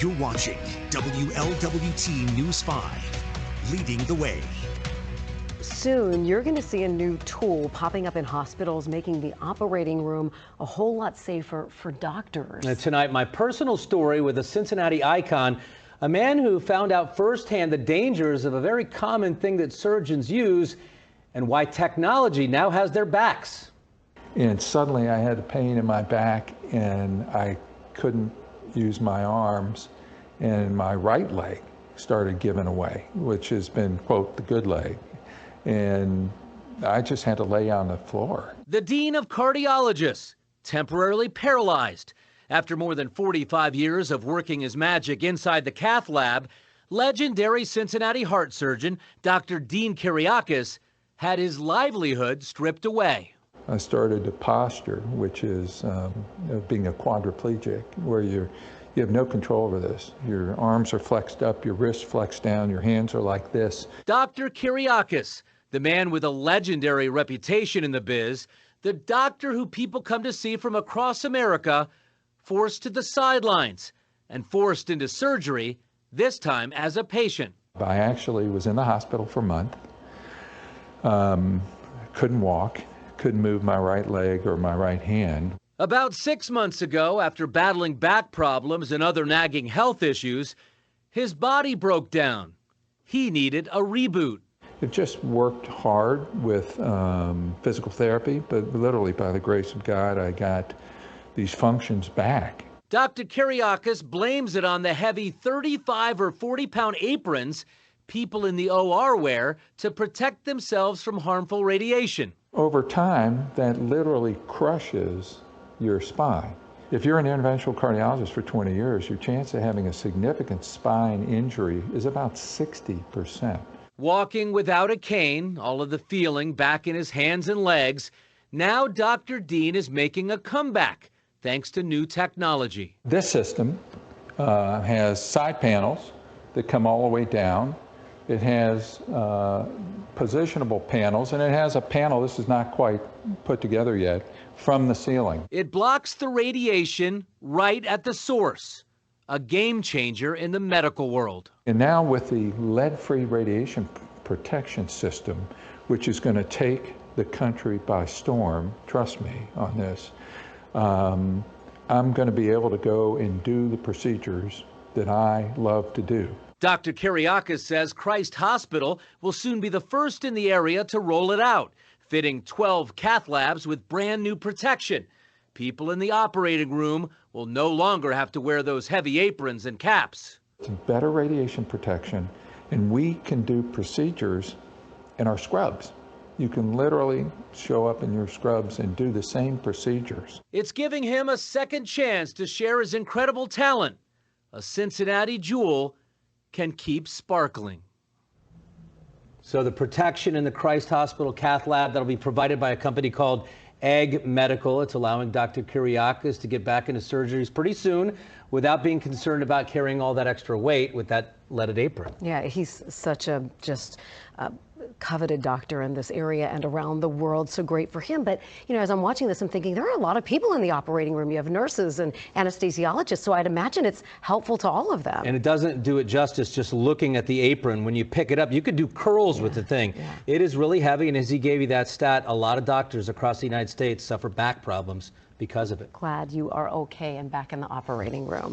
You're watching WLWT News 5, leading the way. Soon, you're going to see a new tool popping up in hospitals, making the operating room a whole lot safer for doctors. Tonight, my personal story with a Cincinnati icon, a man who found out firsthand the dangers of a very common thing that surgeons use and why technology now has their backs. And suddenly I had a pain in my back and I couldn't use my arms, and my right leg started giving away, which has been, quote, the good leg. And I just had to lay on the floor. The dean of cardiologists, temporarily paralyzed. After more than 45 years of working his magic inside the cath lab, legendary Cincinnati heart surgeon Dr. Dean Kereiakes had his livelihood stripped away. I started to posture, which is being a quadriplegic, where you have no control over this. Your arms are flexed up, your wrists flexed down, your hands are like this. Dr. Kereiakes, the man with a legendary reputation in the biz, the doctor who people come to see from across America, forced to the sidelines and forced into surgery, this time as a patient. I actually was in the hospital for a month. Couldn't walk, couldn't move my right leg or my right hand. About 6 months ago, after battling back problems and other nagging health issues, his body broke down. He needed a reboot. It just worked hard with physical therapy, but literally by the grace of God, I got these functions back. Dr. Kereiakes blames it on the heavy 35 or 40-pound aprons people in the OR wear to protect themselves from harmful radiation. Over time, that literally crushes your spine. If you're an interventional cardiologist for 20 years, your chance of having a significant spine injury is about 60%. Walking without a cane, all of the feeling back in his hands and legs, now Dr. Dean is making a comeback thanks to new technology. This system has side panels that come all the way down. It has positionable panels, and it has a panel, this is not quite put together yet, from the ceiling. It blocks the radiation right at the source, a game changer in the medical world. And now with the lead-free radiation protection system, which is going to take the country by storm, trust me on this, I'm going to be able to go and do the procedures that I love to do. Dr. Kereiakes says Christ Hospital will soon be the first in the area to roll it out, fitting 12 cath labs with brand new protection. People in the operating room will no longer have to wear those heavy aprons and caps. It's better radiation protection, and we can do procedures in our scrubs. You can literally show up in your scrubs and do the same procedures. It's giving him a second chance to share his incredible talent. A Cincinnati jewel can keep sparkling. So the protection in the Christ Hospital cath lab that'll be provided by a company called EggNest. It's allowing Dr. Kereiakes to get back into surgeries pretty soon without being concerned about carrying all that extra weight with that leaded apron. Yeah, he's such a coveted doctor in this area and around the world. So great for him. But, you know, as I'm watching this, I'm thinking there are a lot of people in the operating room. You have nurses and anesthesiologists, so I'd imagine it's helpful to all of them. And it doesn't do it justice just looking at the apron. When you pick it up, you could do curls with the thing. Yeah. It is really heavy, and as he gave you that stat, a lot of doctors across the United States suffer back problems because of it. Glad you are okay and back in the operating room.